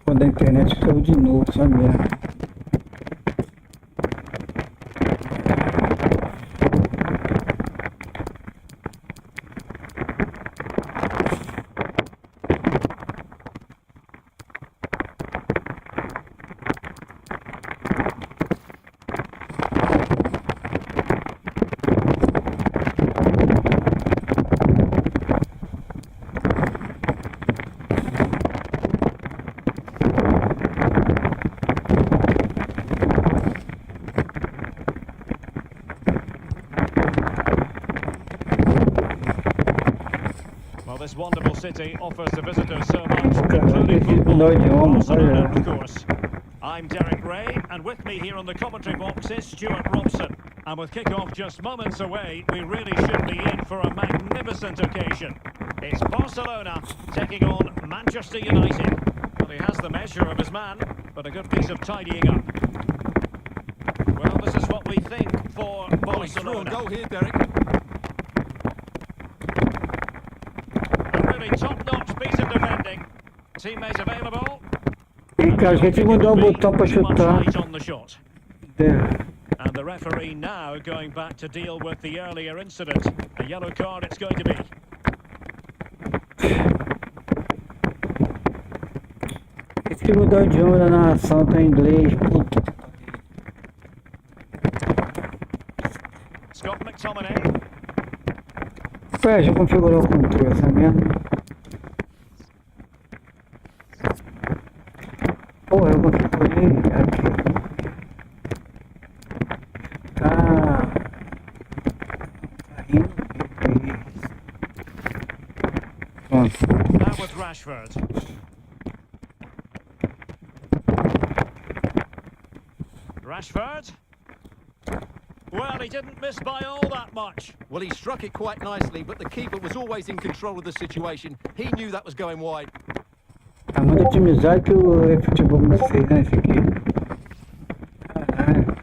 Quando a internet caiu de novo, essa merda. This wonderful city offers the visitors so much, including football, Barcelona, of course. I'm Derek Ray, and with me here on the commentary box is Stuart Robson. And with kick-off just moments away, we really should be in for a magnificent occasion. It's Barcelona taking on Manchester United. Well, he has the measure of his man, but a good piece of tidying up. Well, this is what we think for Barcelona. Goal here, Derek. Top-notch piece of defending. Teammate available. E que a gente mudou o botão para chutar. And the referee now going back to deal with the earlier incident. A yellow card it's going to be. Esse que mudou o idioma da narração tá em inglês. Puta. Scott McTominay. Ué, já configurou o controle, essa merda. Porra, eu configurei aqui. Tá indo. Pronto. Now with Rashford. Rashford. Well, he didn't miss by all that much. Well, he struck it quite nicely, but the keeper was always in control of the situation. He knew that was going wide. Tá muito otimizado que o eFootball me fez, né, esse aqui. Caralho.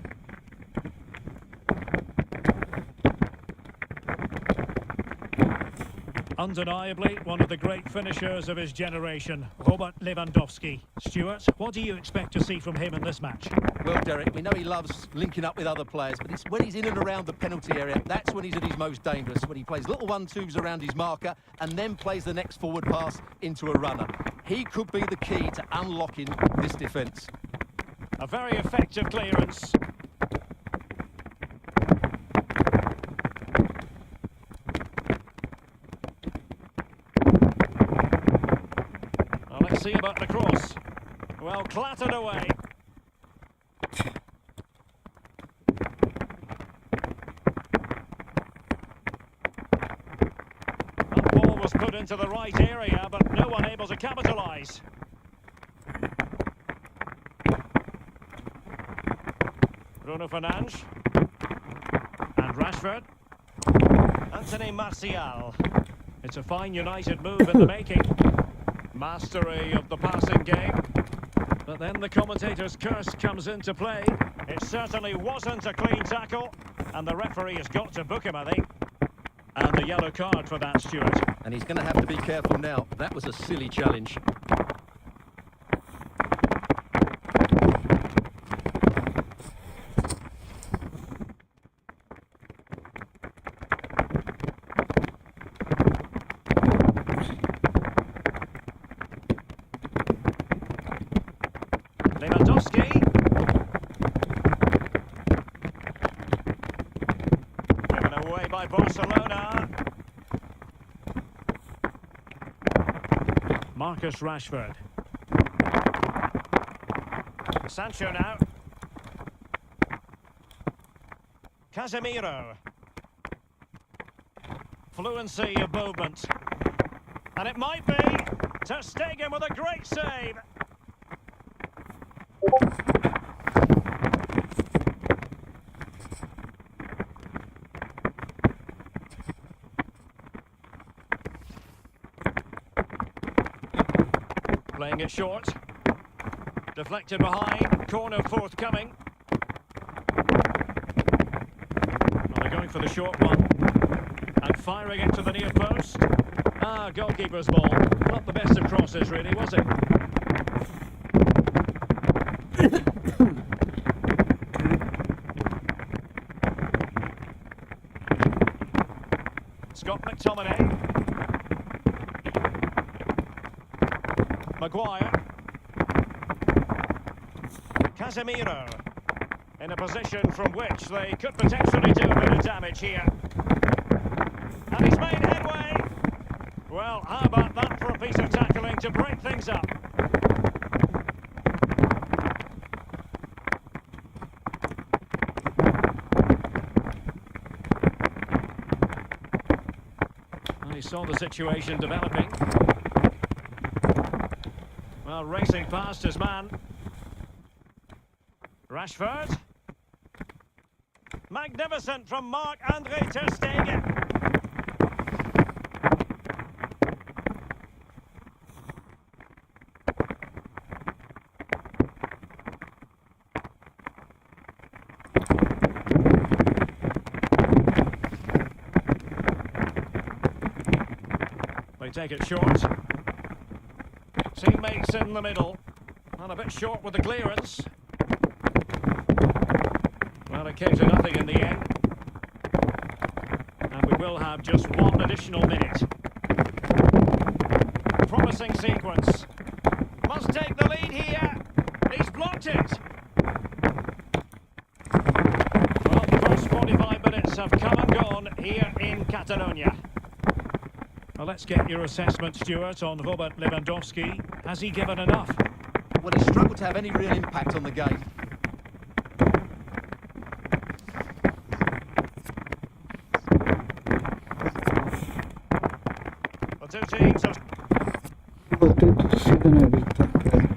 Undeniably, one of the great finishers of his generation, Robert Lewandowski. Stuart, what do you expect to see from him in this match? Well, Derek, we know he loves linking up with other players, but it's when he's in and around the penalty area, that's when he's at his most dangerous, when he plays little 1-2s around his marker and then plays the next forward pass into a runner. He could be the key to unlocking this defence. A very effective clearance. Well, let's see about the cross. Well, clattered away. That ball was put into the right area, but no one able to capitalise. Bruno Fernandes. And Rashford. Anthony Martial. It's a fine United move in the making. Mastery of the passing game. But then the commentator's curse comes into play. It certainly wasn't a clean tackle. And the referee has got to book him, I think. And the yellow card for that, Stuart. And he's going to have to be careful now. That was a silly challenge. Lewandowski. Given away by Barcelona. Marcus Rashford. Sancho now. Casemiro. Fluency of movement. And it might be Ter Stegen with a great save. Playing it short. Deflected behind. Corner forthcoming. Well, they're going for the short one. And firing it to the near post. Ah, goalkeeper's ball. Not the best of crosses, really, was it? McTominay. Maguire. Casemiro. In a position from which they could potentially do a bit of damage here. And he's made headway. Well, how about that for a piece of tackling to break things up? Well, he saw the situation developing. Well, racing past his man. Rashford. Magnificent from Marc-Andre ter Stegen. They take it short. Teammates in the middle. And a bit short with the clearance. Well, it came to nothing in the end. And we will have just one additional minute. Promising sequence. Must take the lead here. He's blocked it. Well, the first 45 minutes have come and gone here in Catalonia. Well, let's get your assessment, Stuart, on Robert Lewandowski. Has he given enough? Well, he struggled to have any real impact on the game. The two teams have... Botei tudo Siga na vida, cara.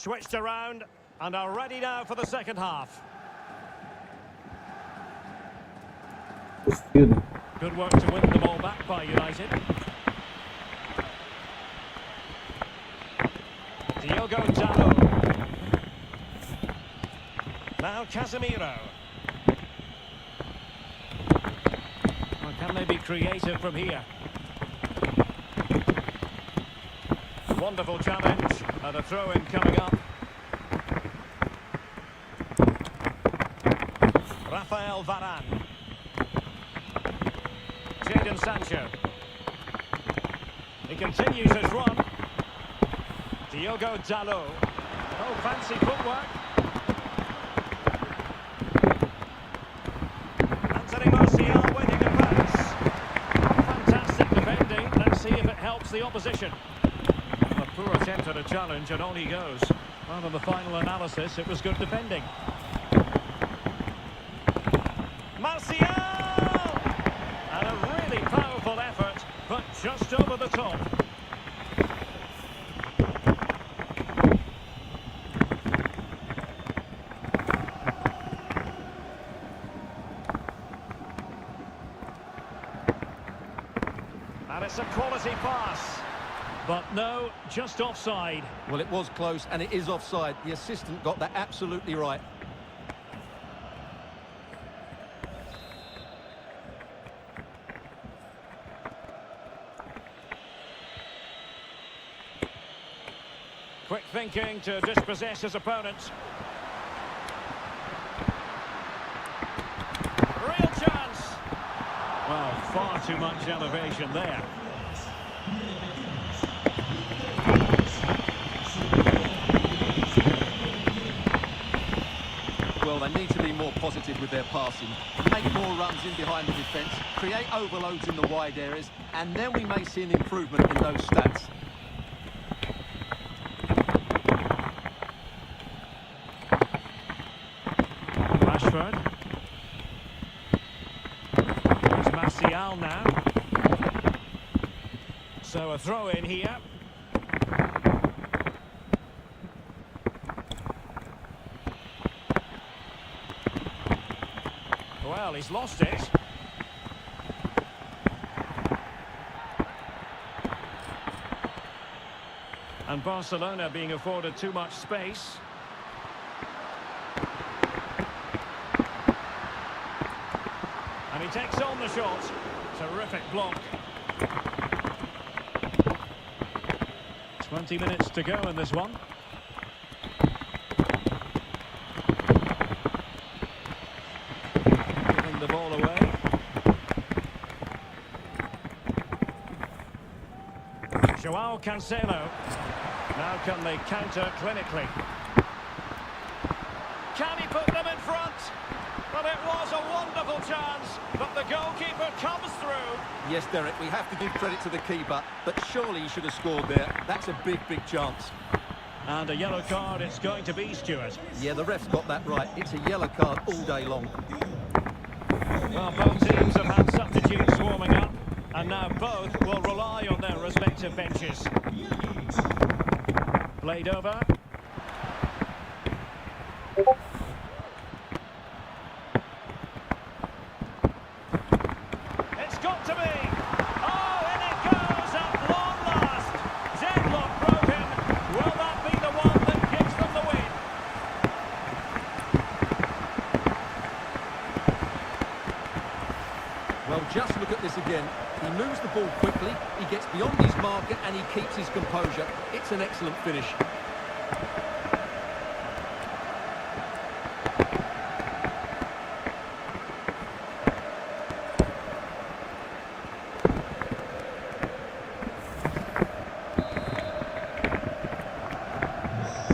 switched around and are ready now for the second half. Good work to win the ball back by United. Diogo Dalot. Now Casemiro. Well, can they be creative from here? Wonderful challenge and a throw-in coming up. Rafael Varane. Jadon Sancho. He continues his run. Diogo Dalot. Oh, fancy footwork. Anthony Martial waiting to bounce. Fantastic defending. Let's see if it helps the opposition. A poor attempt at a challenge and on he goes. Well, in the final analysis, it was good defending. Martial! And a really powerful effort, but just over the top. And it's a quality pass. But no, just offside. Well, it was close, and it is offside. The assistant got that absolutely right. Quick thinking to dispossess his opponent. Real chance. Well, far too much elevation there. Well, they need to be more positive with their passing, make more runs in behind the defence, create overloads in the wide areas, and then we may see an improvement in those stats. Rashford. There's Martial now. So a throw in here. Well, he's lost it. And Barcelona being afforded too much space. And he takes on the shot. Terrific block. 20 minutes to go in this one. Giving the ball away. Joao Cancelo. Now can they counter clinically? Can he put them in front? But it was a wonderful chance, but the goalkeeper comes through. Yes, Derek, we have to give credit to the keeper, but surely he should have scored there. That's a big, big chance. And a yellow card it's going to be, Stuart. Yeah, the ref's got that right. It's a yellow card all day long. Well, both teams have had substitutes warming up, and now both will rely on their respective benches. Played over. It's got to be. Oh, in it goes at long last. Deadlock broken. Will that be the one that gives them the win? Well, just look at this again. He moves the ball quickly, he gets beyond his marker and he keeps his composure. It's an excellent finish.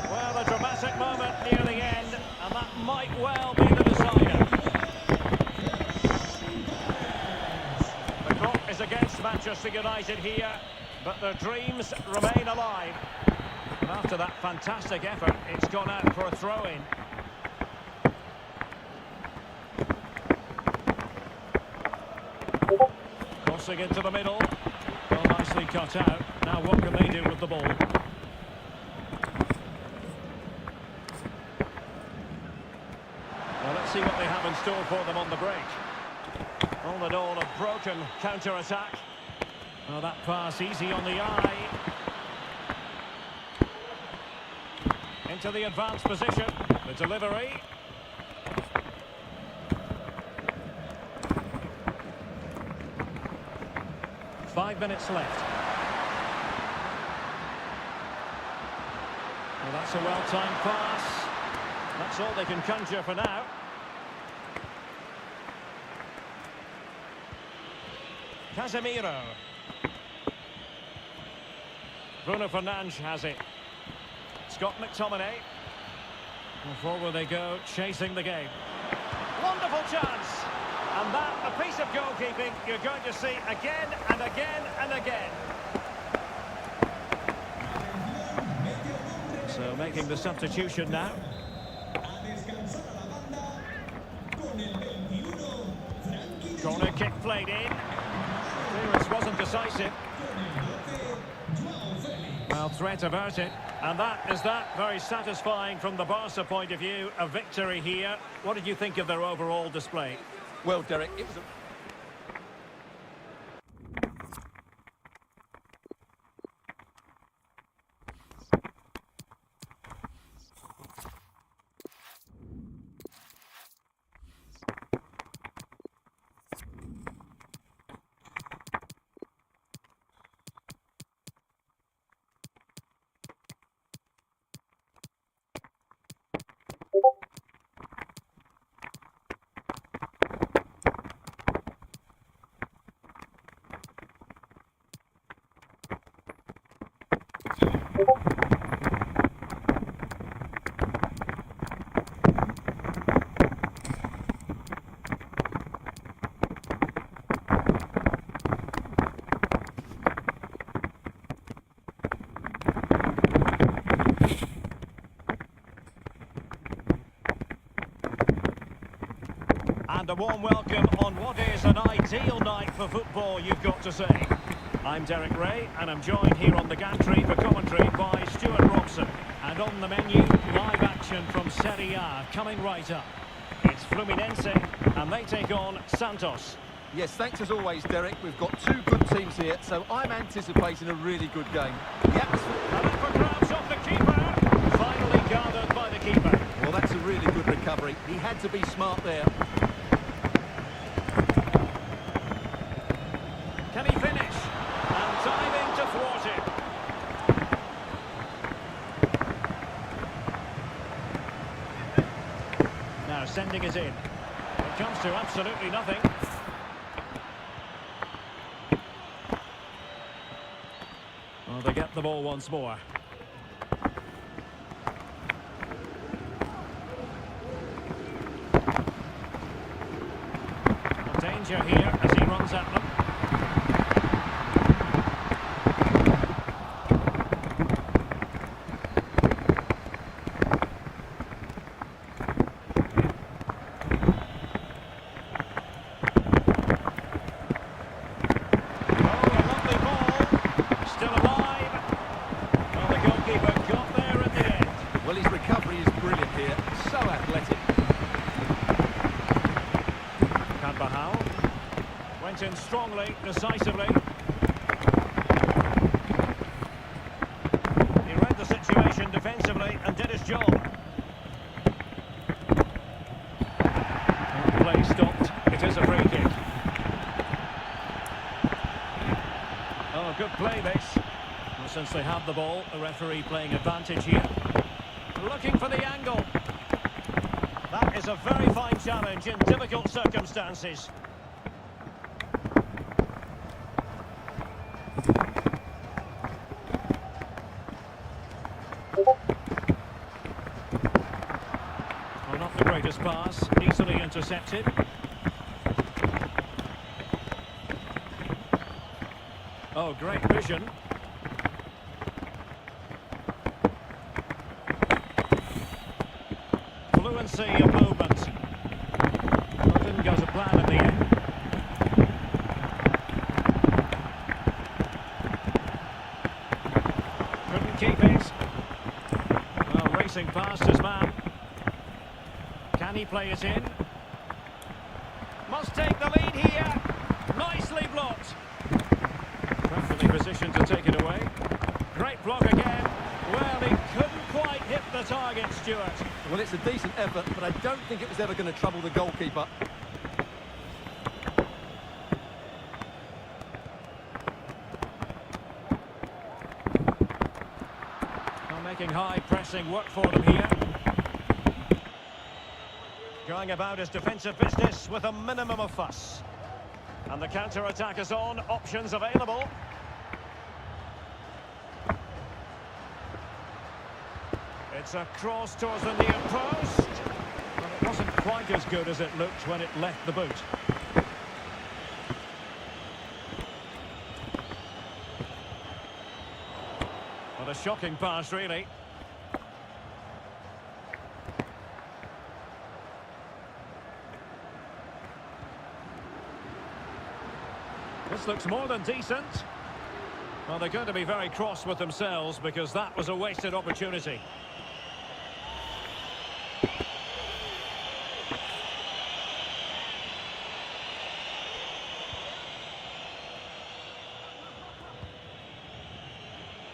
Well, a dramatic moment near the end, and that might well be the decider. The clock is against Manchester United here, but their dreams remain alive. And after that fantastic effort, it's gone out for a throw-in. Crossing into the middle. Well, nicely cut out. Now what can they do with the ball? Well, let's see what they have in store for them on the break. All in all, a broken counter-attack. Oh, that pass easy on the eye. Into the advanced position. The delivery. Five minutes left. Well, that's a well-timed pass. That's all they can conjure for now. Casemiro. Bruno Fernandes has it. Scott McTominay. And forward they go, chasing the game. Wonderful chance. And that, a piece of goalkeeping you're going to see again and again and again. So making the substitution now. Corner kick played in. Clearance wasn't decisive. Well, threat averted. And that is that. Very satisfying from the Barca point of view. A victory here. What did you think of their overall display? Well, Derek, it was a... And a warm welcome on what is an ideal night for football, you've got to say. I'm Derek Ray, and I'm joined here on the gantry for commentary by Stuart Robson. And on the menu, live action from Serie A coming right up. It's Fluminense, and they take on Santos. Yes, thanks as always, Derek. We've got two good teams here, so I'm anticipating a really good game. The atmosphere... And then for grabs off the keeper. Finally gathered by the keeper. Well, that's a really good recovery. He had to be smart there. Can he finish? And timing to thwart it. Now sending it in. It comes to absolutely nothing. Well, they get the ball once more. Danger here as he runs at them. In strongly, decisively. He read the situation defensively and did his job. Play stopped. It is a free kick. Oh, good play this. Well, since they have the ball, the referee playing advantage here. Looking for the angle. That is a very fine challenge in difficult circumstances. Pass, easily intercepted. Oh, great vision. Fluency of movement. Well, didn't go to plan in the end. Couldn't keep it. Well, racing past his man. Can he play it in? Must take the lead here. Nicely blocked. Perfectly positioned to take it away. Great block again. Well, he couldn't quite hit the target, Stuart. Well, it's a decent effort, but I don't think it was ever going to trouble the goalkeeper. Well, making high pressing work for them here. Going about his defensive business with a minimum of fuss. And the counter-attack is on, options available. It's a cross towards the near post. But it wasn't quite as good as it looked when it left the boot. What a shocking pass, really. This looks more than decent. Well, they're going to be very cross with themselves because that was a wasted opportunity.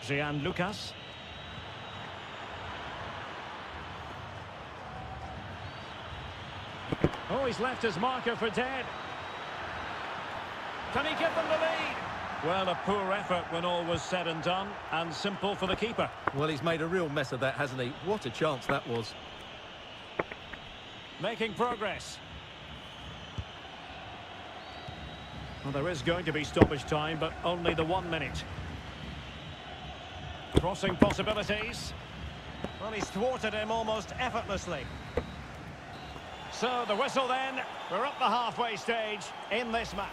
Jean Lucas. Oh, he's left his marker for dead. Can he give them the lead? Well, a poor effort when all was said and done, and simple for the keeper. Well, he's made a real mess of that, hasn't he? What a chance that was. Making progress. Well, there is going to be stoppage time, but only the 1 minute. Crossing possibilities. Well, he's thwarted him almost effortlessly. So, the whistle then. We're up the halfway stage in this match.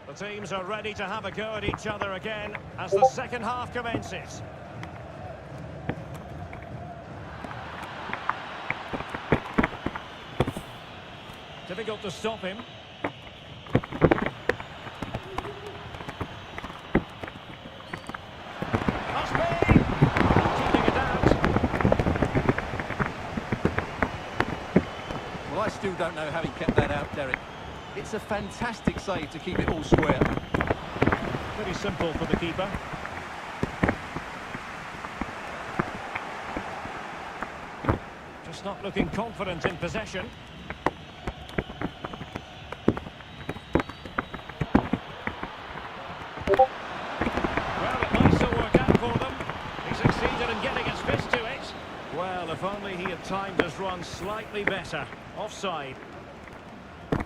The teams are ready to have a go at each other again as the second half commences. Difficult to stop him. Must be! Keeping it out. Well, I still don't know how he kept that out, Derek. It's a fantastic save to keep it all square. Pretty simple for the keeper. Just not looking confident in possession. Well, it might still work out for them. He succeeded in getting his fist to it. Well, if only he had timed his run slightly better. Offside.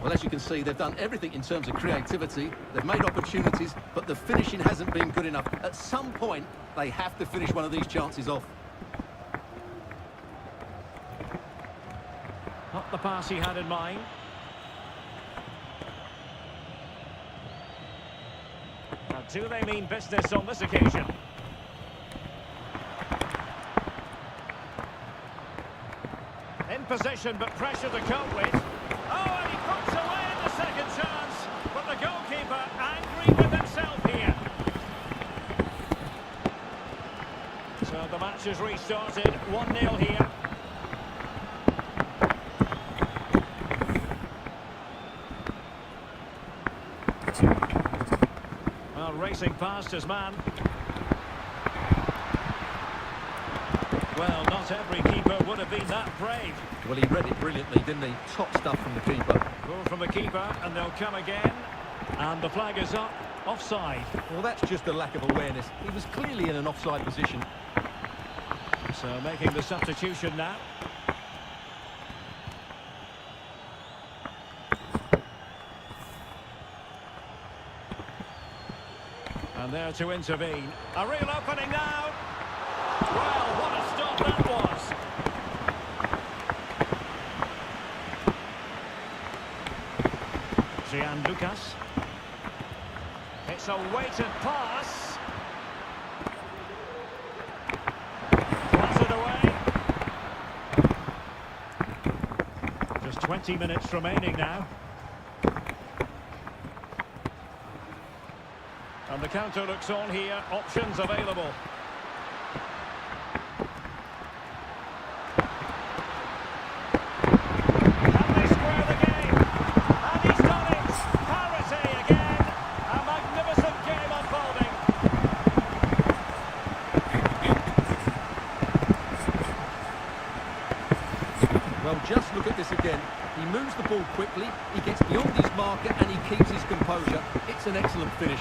Well, as you can see, they've done everything in terms of creativity. They've made opportunities, but the finishing hasn't been good enough. At some point, they have to finish one of these chances off. Not the pass he had in mind. Now, do they mean business on this occasion? In possession, but pressure to cope with. Oh, and he puts away in the second chance. But the goalkeeper angry with himself here. So the match is restarted. 1-0 here. Well, racing past his man. Well, not every keeper would have been that brave. Well, he read it brilliantly, didn't he? Top stuff from the keeper. Goal from the keeper, and they'll come again. And the flag is up. Offside. Well, that's just a lack of awareness. He was clearly in an offside position. So making the substitution now. And there to intervene. A real opening now. Well, what a stop that was. Lucas. It's a weighted pass. Pass it away. Just 20 minutes remaining now. And the counter looks on here. Options available. Can they square the game? And he's done it. Parity again. A magnificent game unfolding. Well, just look at this again. He moves the ball quickly, he gets beyond his marker and he keeps his composure. It's an excellent finish.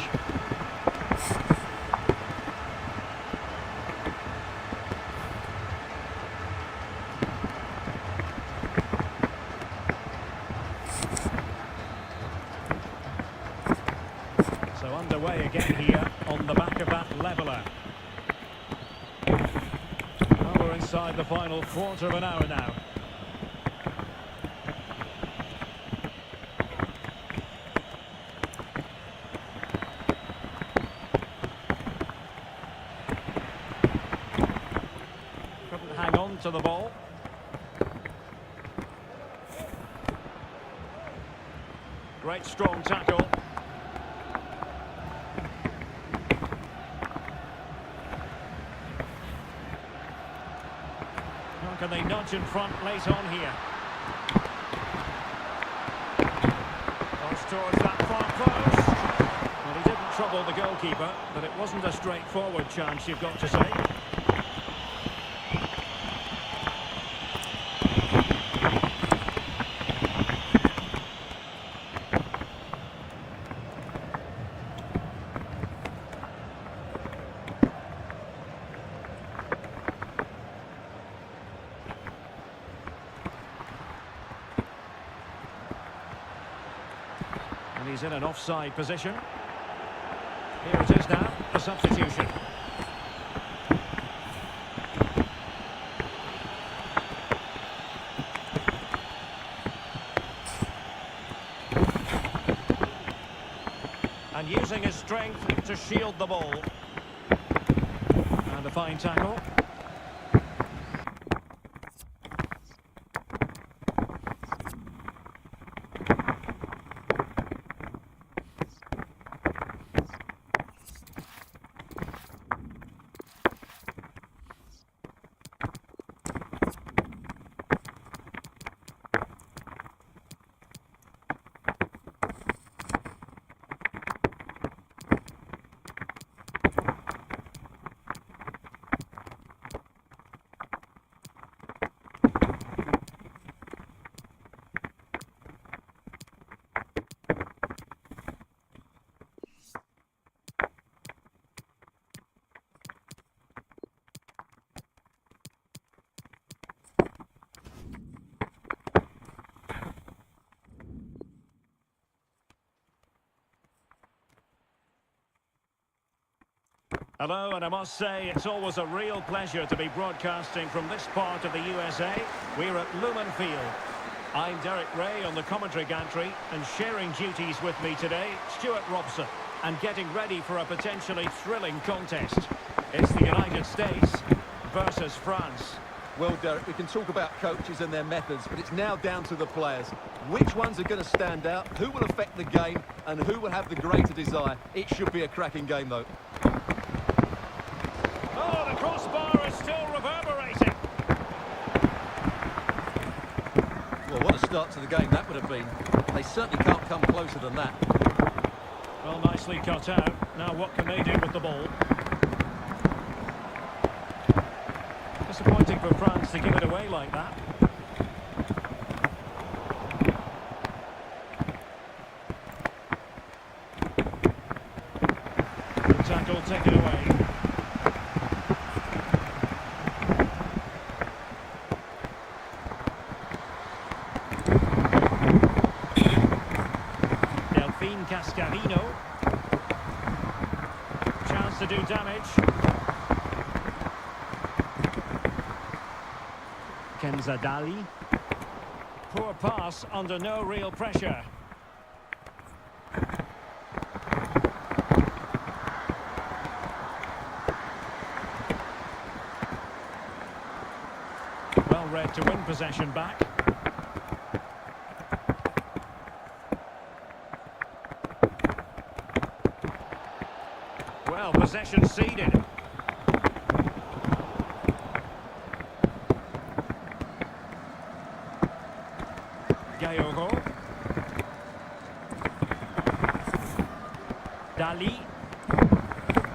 So underway again here on the back of that leveller. Well, we're inside the final quarter of an hour now. Couldn't hang on to the ball. Great strong tackle. How can they nudge in front late on here? Goes towards that far post. Well, he didn't trouble the goalkeeper, but it wasn't a straightforward chance, you've got to say. And he's in an offside position. Here it is now, the substitution. And using his strength to shield the ball. And a fine tackle. Hello, and I must say it's always a real pleasure to be broadcasting from this part of the USA. We're at Lumen Field. I'm Derek Ray on the commentary gantry, and sharing duties with me today, Stuart Robson, and getting ready for a potentially thrilling contest. It's the United States versus France. Well, Derek, we can talk about coaches and their methods, but it's now down to the players. Which ones are going to stand out, who will affect the game, and who will have the greater desire? It should be a cracking game, though. Oh, the crossbar is still reverberating. Well, what a start to the game that would have been. They certainly can't come closer than that. Well, nicely cut out. Now what can they do with the ball? Disappointing for France to give it away like that. Good tackle, take it away. Cascarino. Chance to do damage. Kenzadali. Poor pass under no real pressure. Well read to win possession back. Well, possession ceded. Gayogo. Dali.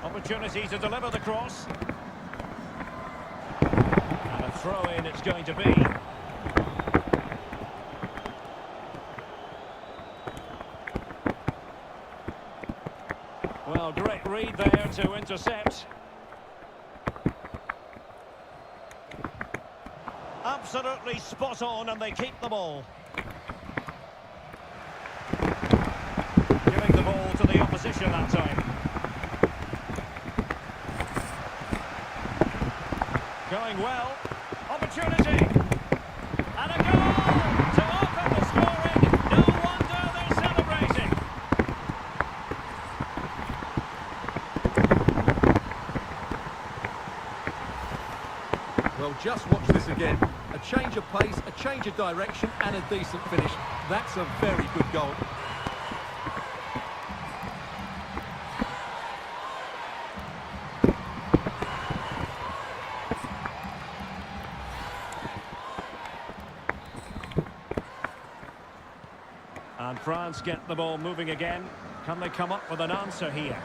Opportunity to deliver the cross. And a throw-in it's going to be. Well, great read there to intercept. Absolutely spot on, and they keep the ball. Giving the ball to the opposition that time. Going well. Opportunity. And a goal to open the scoring. No wonder they're celebrating. Well, just watch this again. A change of pace, a change of direction, and a decent finish. That's a very good goal. And France get the ball moving again. Can they come up with an answer here?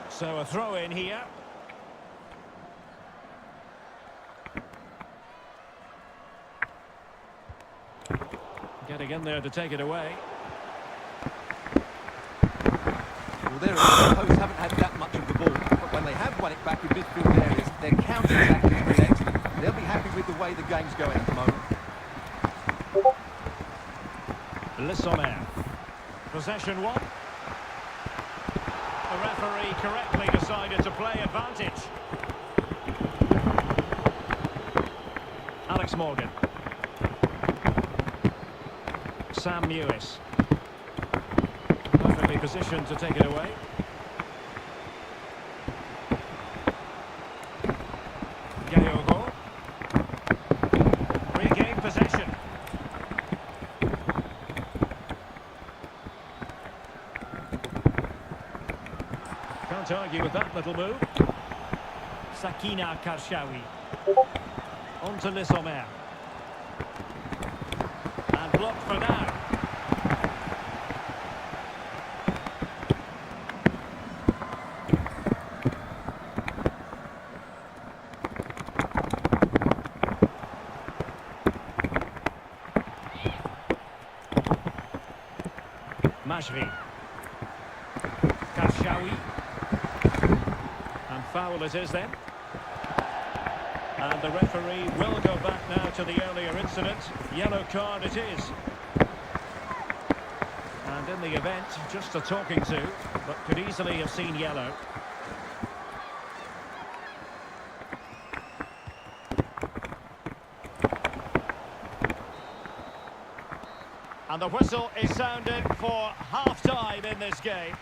So a throw in here. Getting in there to take it away. Well, their opponents haven't had that much of the ball, but when they have won it back in midfield areas, their counter-attack has been excellent. They'll be happy with the way the game's going at the moment. Le Sommer. Possession one. referee correctly decided to play advantage. Alex Morgan. Sam Mewis. Perfectly positioned to take it away. Gayogo. Regain possession. Can't argue with that little move. Sakina Karshawi. On to Lissomer. And blocked for now. Mashri. Karshawi. And foul it is then. And the referee will go back now to the earlier incident. Yellow card it is. And in the event, just a talking to, but could easily have seen yellow. And the whistle is sounded for half-time in this game.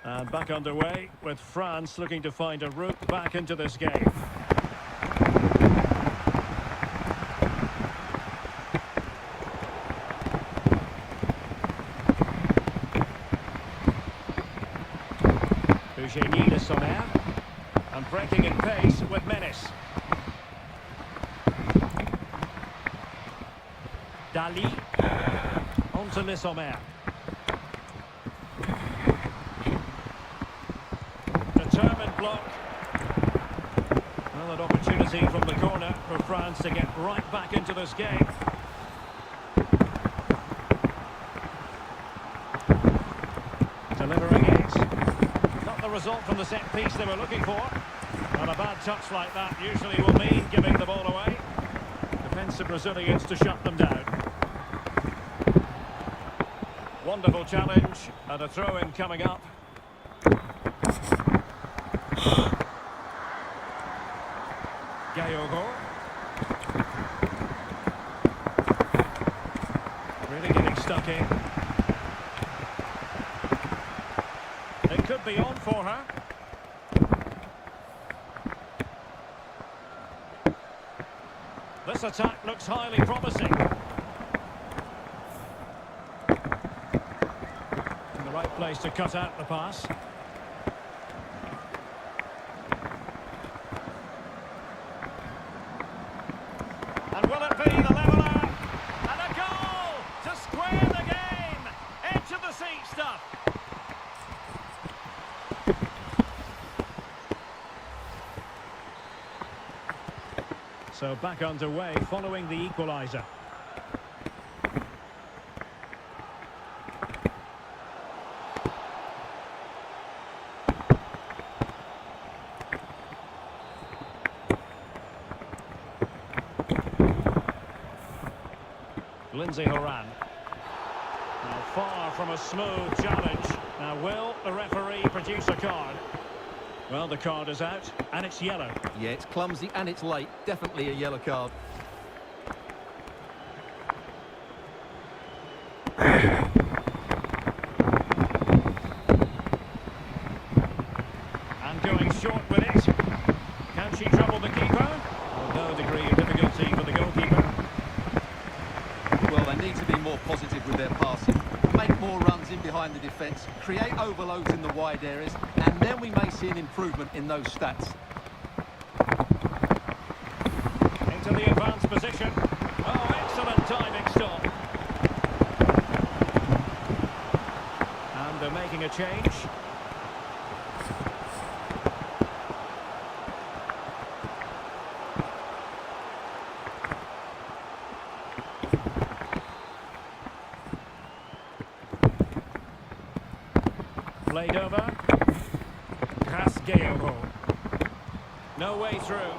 And back underway with France looking to find a route back into this game. Eugénie Lissomer. And breaking in pace with menace. Dali. On to Lissomer. Determined block. Well, an opportunity from the corner for France to get right back into this game. Delivering it. Not the result from the set piece they were looking for. And a bad touch like that usually will mean giving the ball away. Defensive Brazilians to shut them down. Wonderful challenge and a throw-in coming up. Gayogo. Really getting stuck in. It could be on for her. This attack looks highly promising. In the right place to cut out the pass. And will it be the leveller? And a goal to square the game. Edge of the seat stuff. So back underway following the equaliser. Lindsay Horan. Now far from a smooth challenge. Now will the referee produce a card? Well, the card is out, and it's yellow. Yeah, it's clumsy and it's late. Definitely a yellow card. And going short with it. Can she trouble the keeper? Well, no degree of difficulty for the goalkeeper. Well, they need to be more positive with their passing. Make more runs in behind the defence. Create overloads in the wide areas. And then we may see an improvement in those stats. Into the advanced position. Oh, excellent timing stop. And they're making a change. Played over. No way through.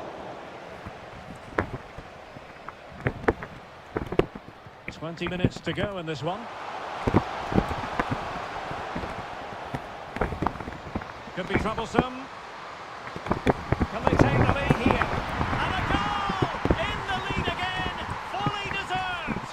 20 minutes to go in this one. Could be troublesome. Can they take the lead here? And a goal! In the lead again! Fully deserved!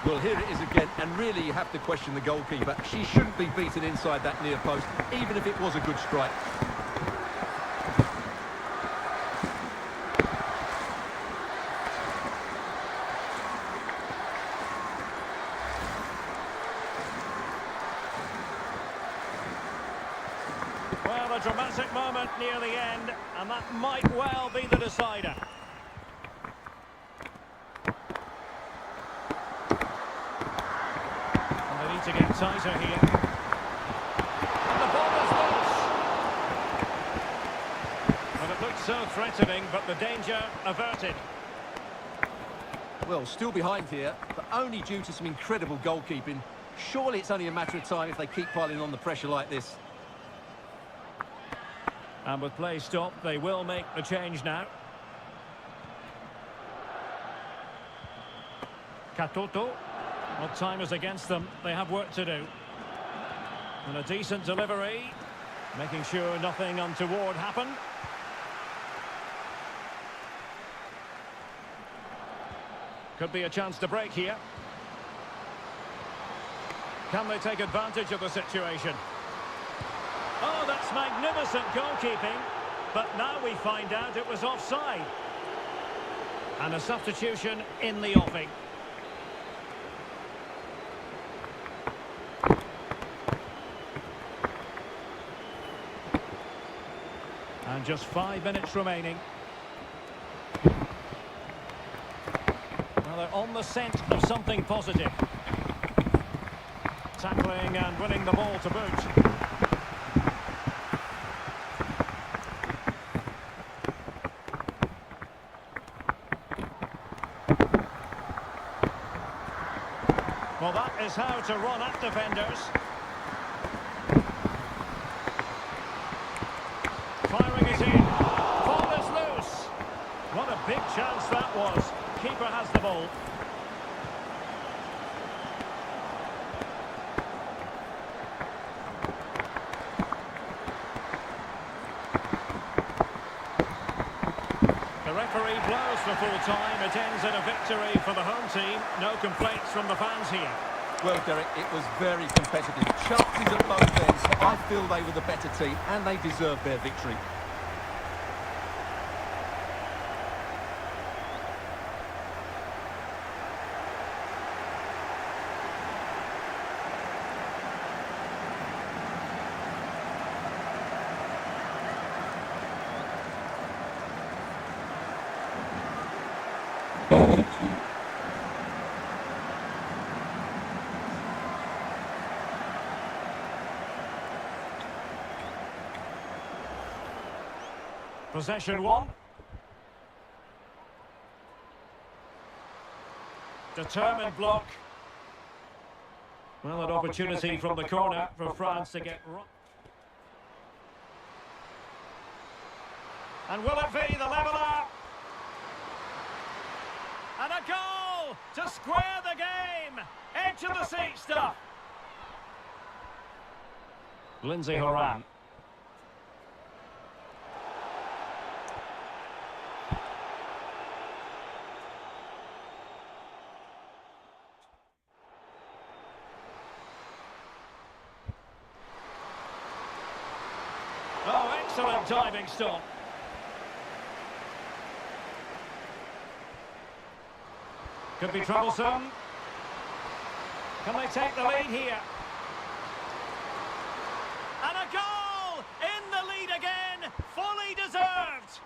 Well, here it is again, and really you have to question the goalkeeper. She shouldn't be beaten inside that near post, even if it was a good strike. Well, a dramatic moment near the end, and that might well be the decider. And they need to get tighter here. And the ball is loose. Well, it looked so threatening, but the danger averted. Well, still behind here, but only due to some incredible goalkeeping. Surely it's only a matter of time if they keep piling on the pressure like this. And with play stopped, they will make the change now. Katoto. Well, time is against them. They have work to do. And a decent delivery. Making sure nothing untoward happened. Could be a chance to break here. Can they take advantage of the situation? Oh, that's magnificent goalkeeping. But now we find out it was offside. And a substitution in the offing. And just 5 minutes remaining. Well, they're on the scent of something positive. Tackling and winning the ball to boot. Well, that is how to run at defenders. Firing it in. Ball is loose. What a big chance that was. Keeper has the ball. The referee blows for full time. It ends in a victory for the home team. No complaints from the fans here. Well, Derek, it was very competitive. Chances at both ends. I feel they were the better team, and they deserved their victory. Possession one. Determined block. Well, an opportunity from the corner for France to get right. And will it be the leveller? And a goal to square the game. Edge of the seat stuff. Lindsay Horan. Oh, excellent diving stop. Could be troublesome. Can they take the lead here? And a goal! In the lead again! Fully deserved!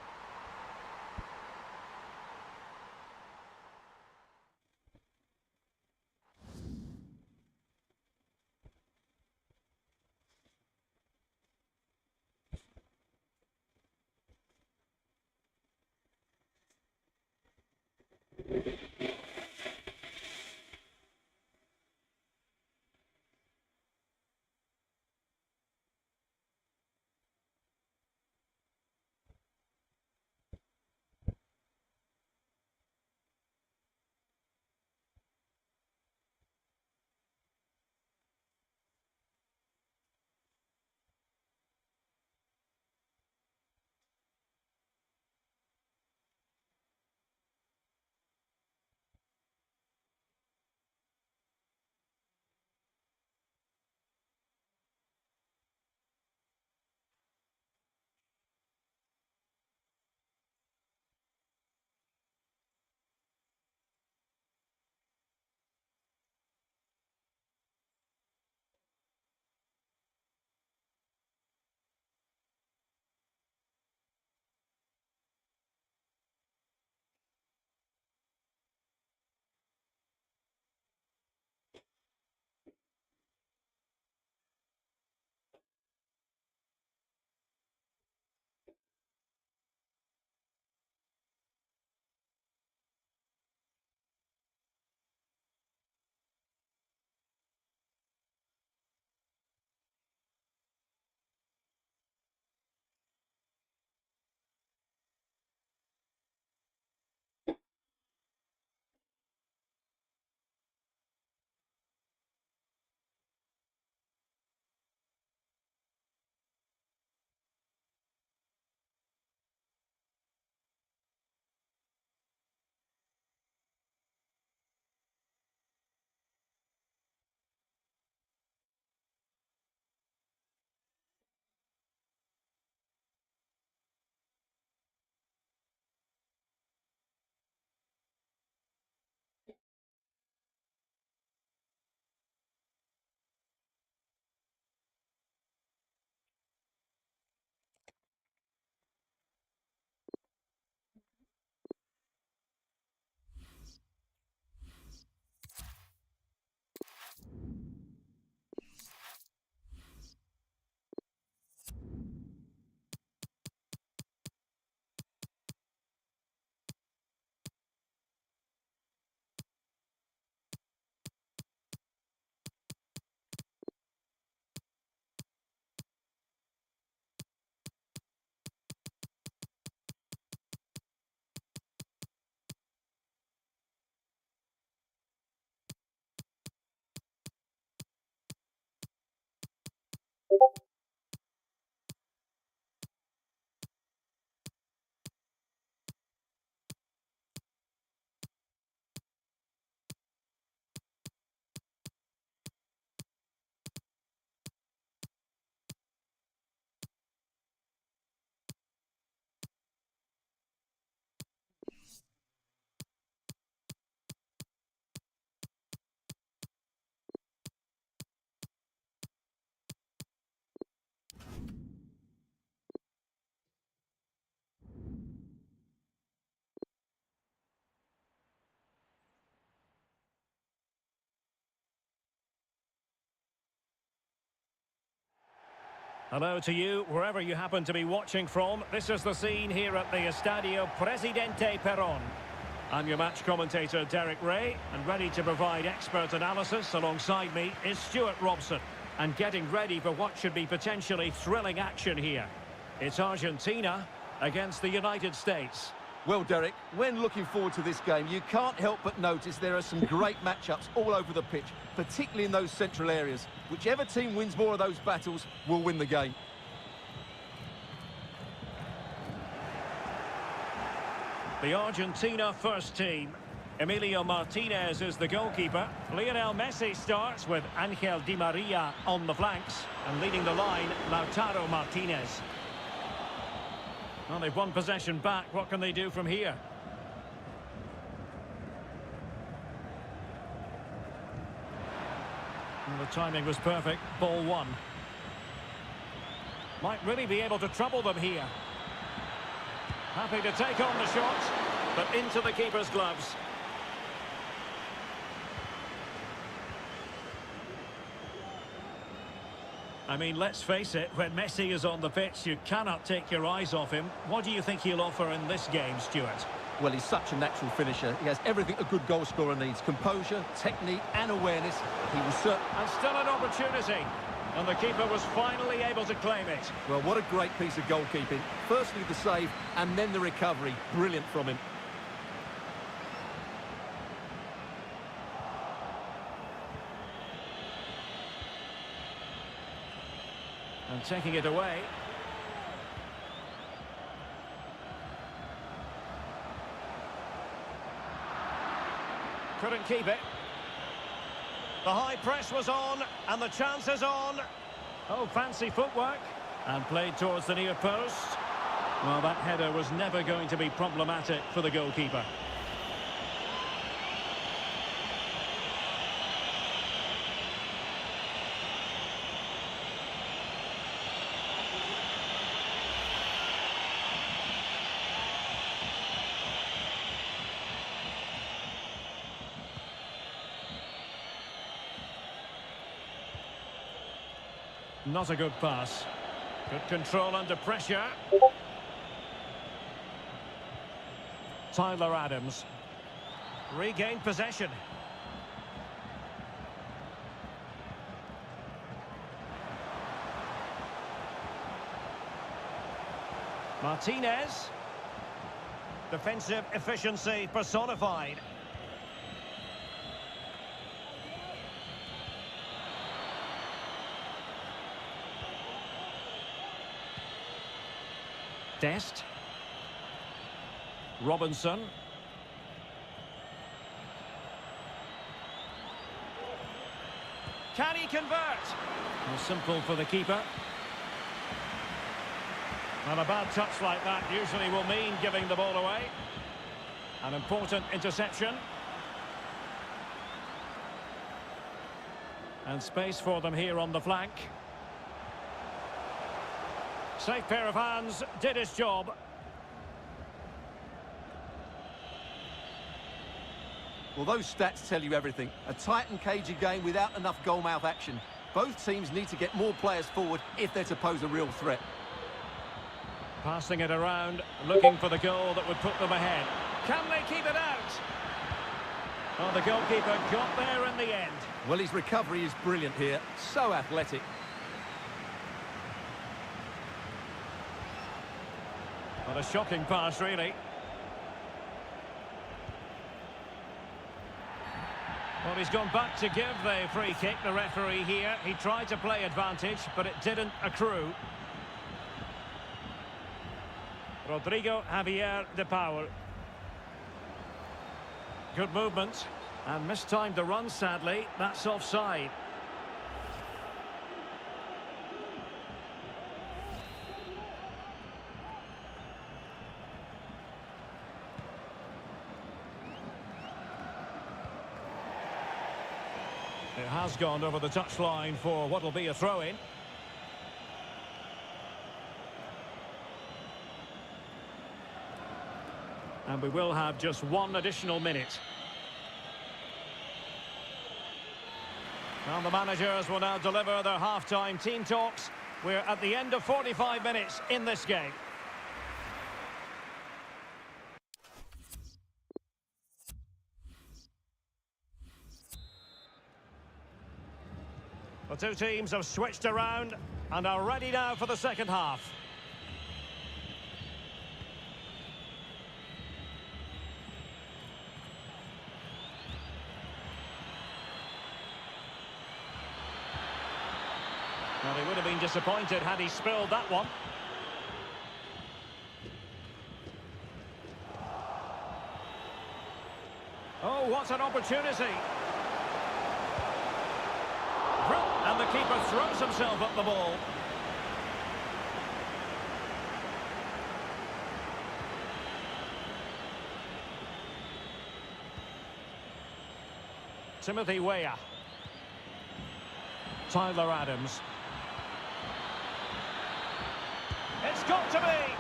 Hello to you, wherever you happen to be watching from. This is the scene here at the Estadio Presidente Perón. I'm your match commentator, Derek Ray, and ready to provide expert analysis alongside me is Stuart Robson. And getting ready for what should be potentially thrilling action here. It's Argentina against the United States. Well, Derek, when looking forward to this game, you can't help but notice there are some great matchups all over the pitch, particularly in those central areas. Whichever team wins more of those battles will win the game. The Argentina first team. Emilio Martinez is the goalkeeper. Lionel Messi starts with Angel Di Maria on the flanks. And leading the line, Lautaro Martinez. Well, they've won possession back. What can they do from here? Well, the timing was perfect. Ball one. Might really be able to trouble them here. Happy to take on the shot, but into the keeper's gloves. I mean, let's face it, when Messi is on the pitch, you cannot take your eyes off him. What do you think he'll offer in this game, Stuart? Well, he's such a natural finisher. He has everything a good goal scorer needs. Composure, technique and awareness. He was certain. And still an opportunity. And the keeper was finally able to claim it. Well, what a great piece of goalkeeping. Firstly, the save and then the recovery. Brilliant from him. And taking it away. Couldn't keep it. The high press was on, and the chance is on. Oh, fancy footwork. And played towards the near post. Well, that header was never going to be problematic for the goalkeeper. Not a good pass. Good control under pressure. Tyler Adams. Regained possession. Martinez. Defensive efficiency personified. Dest. Robinson. Can he convert? Well, simple for the keeper. And a bad touch like that usually will mean giving the ball away. An important interception. And space for them here on the flank. Safe pair of hands, did his job. Well, those stats tell you everything. A tight and cagey game without enough goal-mouth action. Both teams need to get more players forward if they're to pose a real threat. Passing it around, looking for the goal that would put them ahead. Can they keep it out? Well, the goalkeeper got there in the end. Well, his recovery is brilliant here. So athletic. What a shocking pass, really. Well, he's gone back to give the free kick, the referee here. He tried to play advantage, but it didn't accrue. Rodrigo Javier de Paul. Good movement. And mistimed the run, sadly. That's offside. It has gone over the touchline for what will be a throw-in. And we will have just one additional minute. And the managers will now deliver their half-time team talks We're at the end of 45 minutes in this game. The two teams have switched around and are ready now for the second half. Well, he would have been disappointed had he spilled that one. Oh, what an opportunity. And the keeper throws himself at the ball. Timothy Weah. Tyler Adams. It's got to be!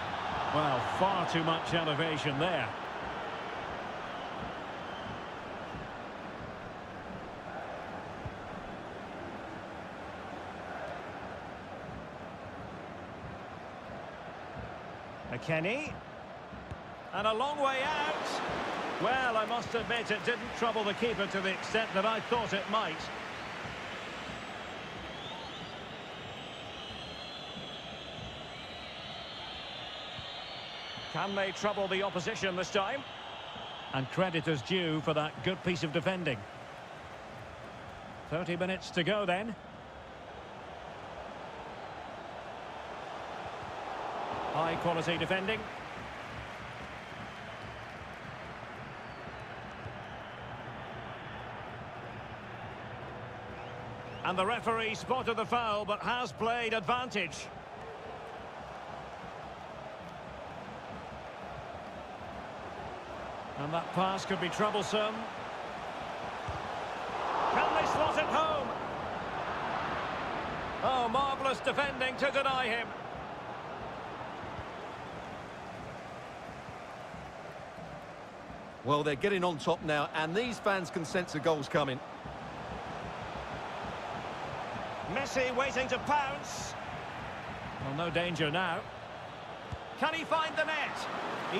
Well, far too much elevation there. Kenny, and a long way out. Well, I must admit it didn't trouble the keeper to the extent that I thought it might. Can they trouble the opposition this time? And credit is due for that good piece of defending. 30 minutes to go then. High quality defending. And the referee spotted the foul but has played advantage. And that pass could be troublesome. Can they slot it home? Oh, marvellous defending to deny him. Well, they're getting on top now, and these fans can sense the goals coming. Messi waiting to pounce. Well, no danger now. Can he find the net?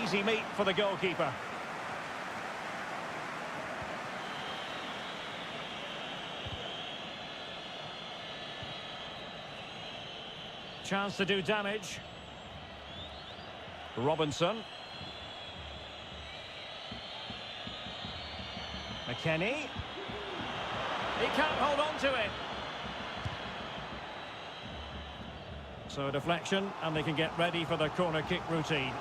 Easy meat for the goalkeeper. Chance to do damage. Robinson. McKennie. He can't hold on to it. So a deflection, and they can get ready for the corner kick routine.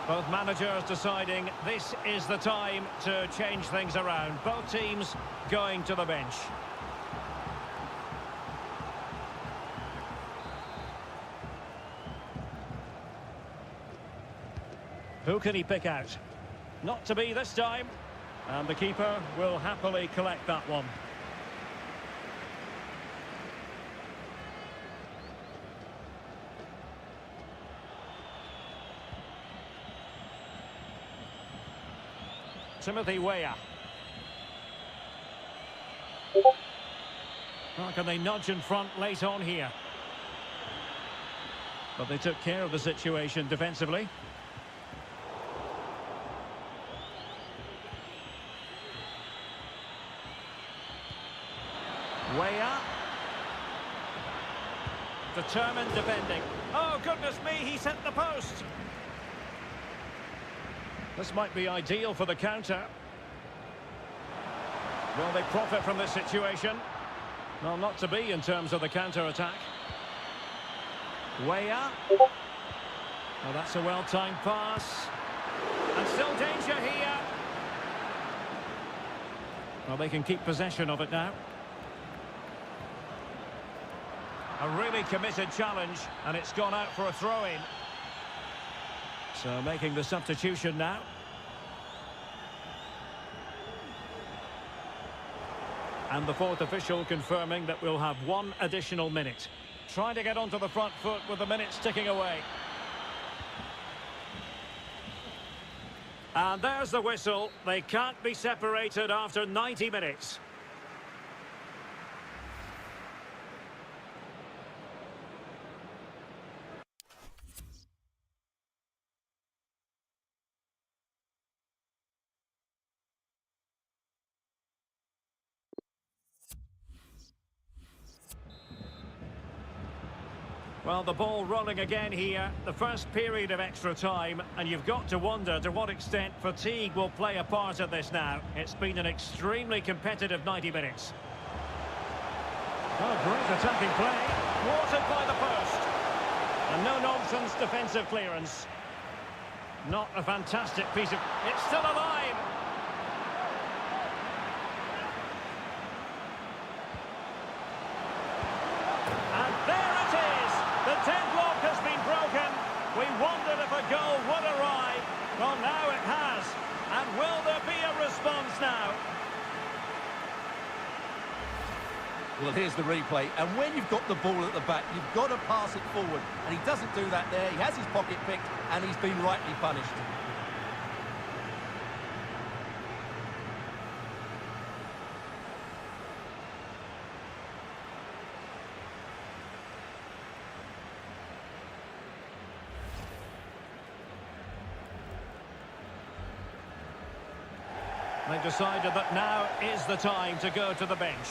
Both managers deciding this is the time to change things around. Both teams going to the bench. Who can he pick out? Not to be this time. And the keeper will happily collect that one. Timothy Weah. How can they nudge in front late on here? But they took care of the situation defensively. Weah. Determined defending. Oh, goodness me, he sent the post. This might be ideal for the counter. Will they profit from this situation? Well, not to be in terms of the counter-attack. Weah. Oh, that's a well-timed pass. And still danger here. Well, they can keep possession of it now. A really committed challenge, and it's gone out for a throw-in. So making the substitution now. And the fourth official confirming that we'll have one additional minute. Trying to get onto the front foot with the minutes ticking away. And there's the whistle. They can't be separated after 90 minutes. Well, the ball rolling again here, the first period of extra time, and you've got to wonder to what extent fatigue will play a part of this now. It's been an extremely competitive 90 minutes. Oh, great attacking play, thwarted by the post. And no-nonsense defensive clearance. Not a fantastic piece of... It's still alive! And there it is! The deadlock has been broken. We wondered if a goal would arrive. Well, now it has. And will there be a response now? Well, here's the replay. And when you've got the ball at the back, you've got to pass it forward. And he doesn't do that there. He has his pocket picked, and he's been rightly punished. They've decided that now is the time to go to the bench.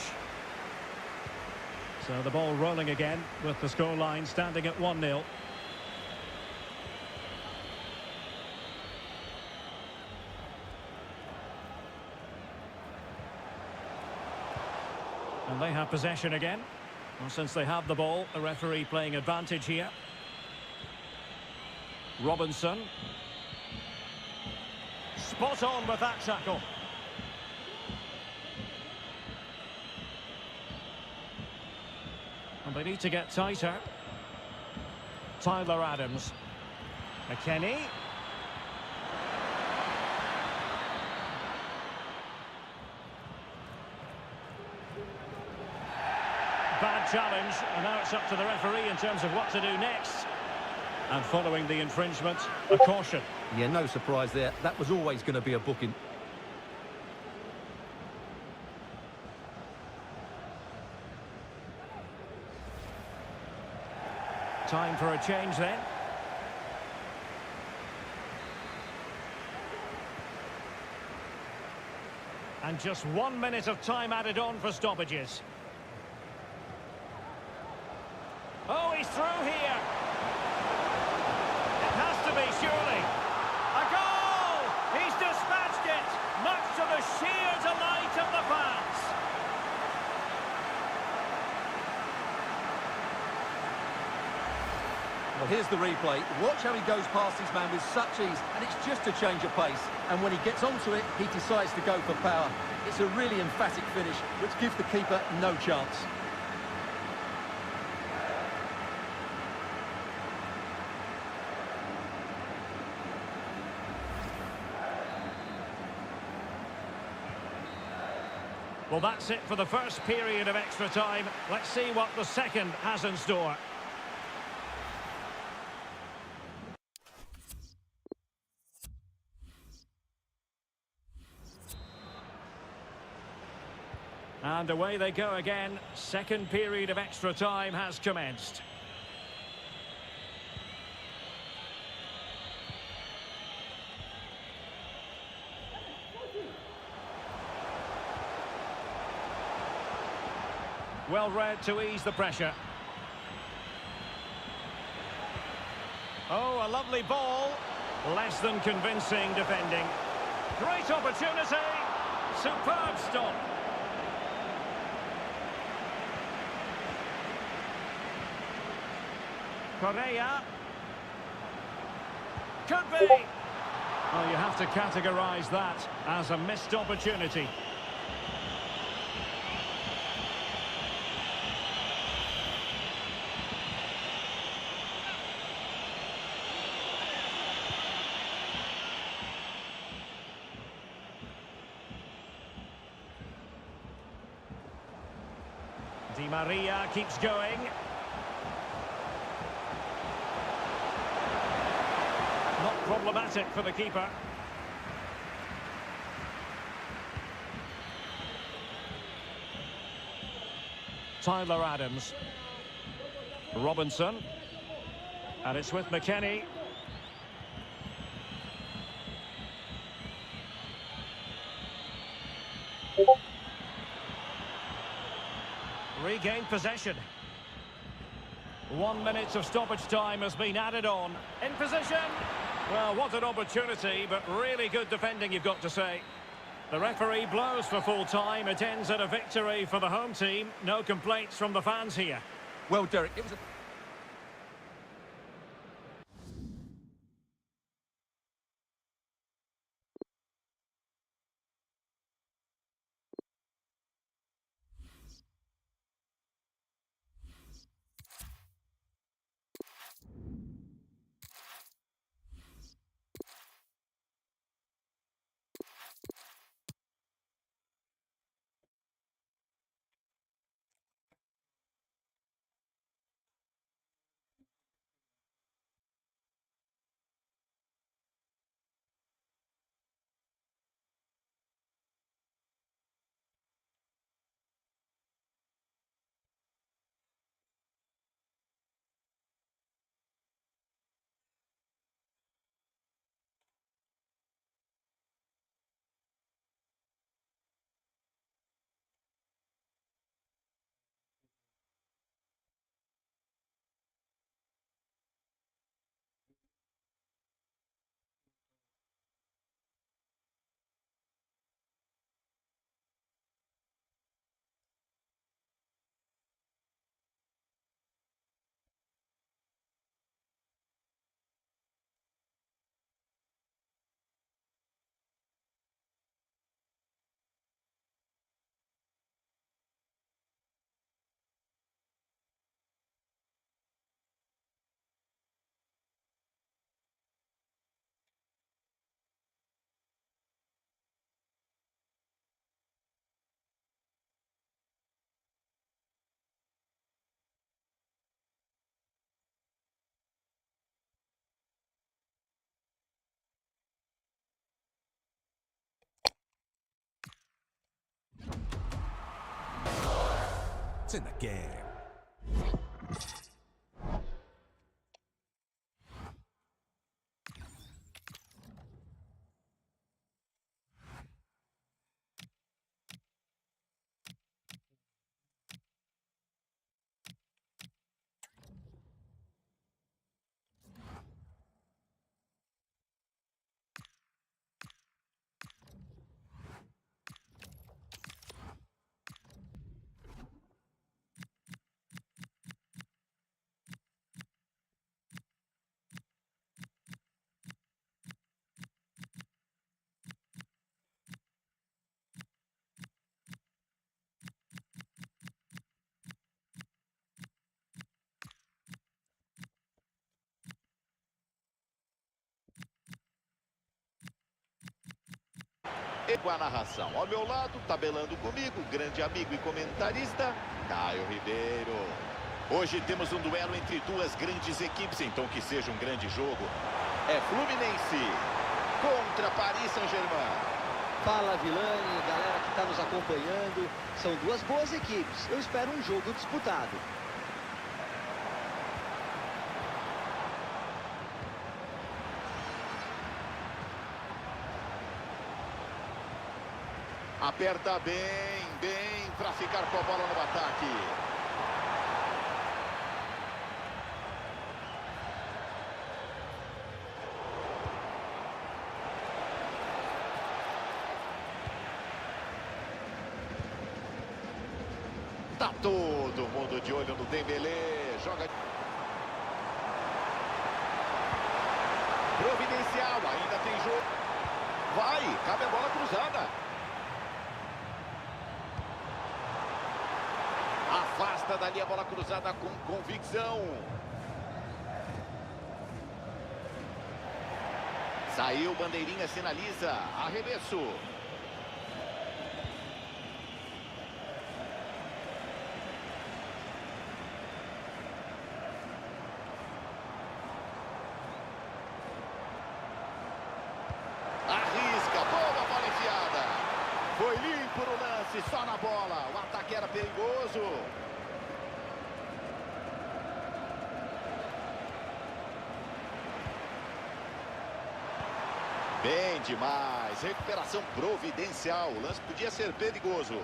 So the ball rolling again with the scoreline standing at 1-0. And they have possession again. Well, since they have the ball, the referee playing advantage here. Robinson. Spot on with that tackle. And they need to get tighter. Tyler Adams. McKennie. Bad challenge, and now it's up to the referee in terms of what to do next. And following the infringement, a caution. Yeah, no surprise there. That was always going to be a booking. Time for a change then. And just 1 minute of time added on for stoppages. Oh, he's through here. It has to be, surely. A goal! He's dispatched it, much to the sheer delight of the fans. Well, here's the replay. Watch how he goes past his man with such ease, and it's just a change of pace. And when he gets onto it, he decides to go for power. It's a really emphatic finish, which gives the keeper no chance. Well, that's it for the first period of extra time. Let's see what the second has in store. And away they go again. Second period of extra time has commenced. Well read to ease the pressure. Oh, a lovely ball. Less than convincing defending. Great opportunity. Superb stop. Correa. Could be. Well, you have to categorise that as a missed opportunity. Di Maria keeps going. Not problematic for the keeper. Tyler Adams. Robinson. And it's with McKennie. Regained possession. 1 minute of stoppage time has been added on. In position. Well, what an opportunity, but really good defending, you've got to say. The referee blows for full time. It ends at a victory for the home team. No complaints from the fans here. Well, Derek, it was a... It's in the game. E com a narração ao meu lado, tabelando comigo, grande amigo e comentarista, Caio Ribeiro. Hoje temos um duelo entre duas grandes equipes, então que seja um grande jogo. É Fluminense contra Paris Saint-Germain. Fala, Vilani, galera que está nos acompanhando. São duas boas equipes. Eu espero um jogo disputado. Aperta bem para ficar com a bola no ataque. Tá todo mundo de olho no Dembélé. Joga. Providencial, ainda tem jogo. Vai, cabe a bola cruzada. Afasta dali a bola cruzada com convicção. Saiu, bandeirinha sinaliza. Arremesso. Arrisca, boa bola enfiada. Foi limpo no lance, só na bola. O ataque era perigoso. Bem demais. Recuperação providencial. O lance podia ser perigoso.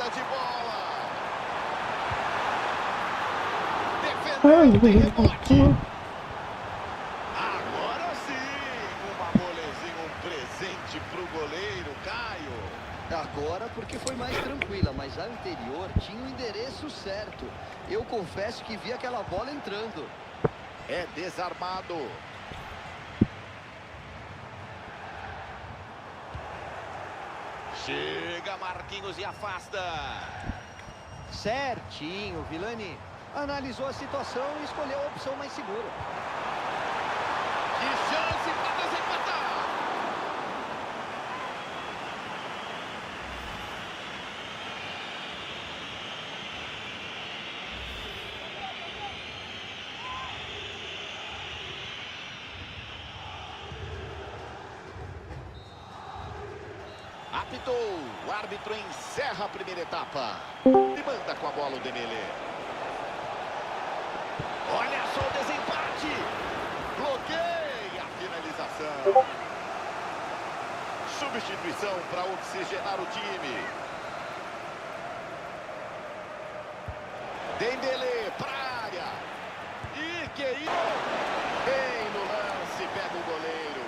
saída de bola. Ai, Defendeu, tem rebote. Agora sim, uma molezinha, um presente pro goleiro, Caio. Agora porque foi mais tranquila, mas a anterior tinha o endereço certo. Eu confesso que vi aquela bola entrando. É desarmado. Chega Marquinhos e afasta. Certinho, Vilani. Analisou a situação e escolheu a opção mais segura. Que chance para desempatar. Apitou, o árbitro encerra a primeira etapa. E manda com a bola o Dembélé. Olha só o desempate. Bloqueia a finalização. Substituição para oxigenar o time. Dembélé para a área. E que isso? Bem no lance, pega o goleiro.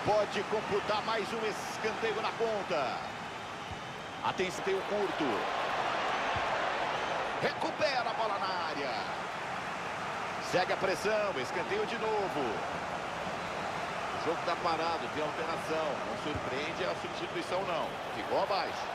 Pode computar mais um escanteio na conta. Atenção, tem o curto. Recupera a bola na área. Segue a pressão, escanteio de novo. O jogo está parado, tem alteração. Não surpreende a substituição não. Ficou abaixo.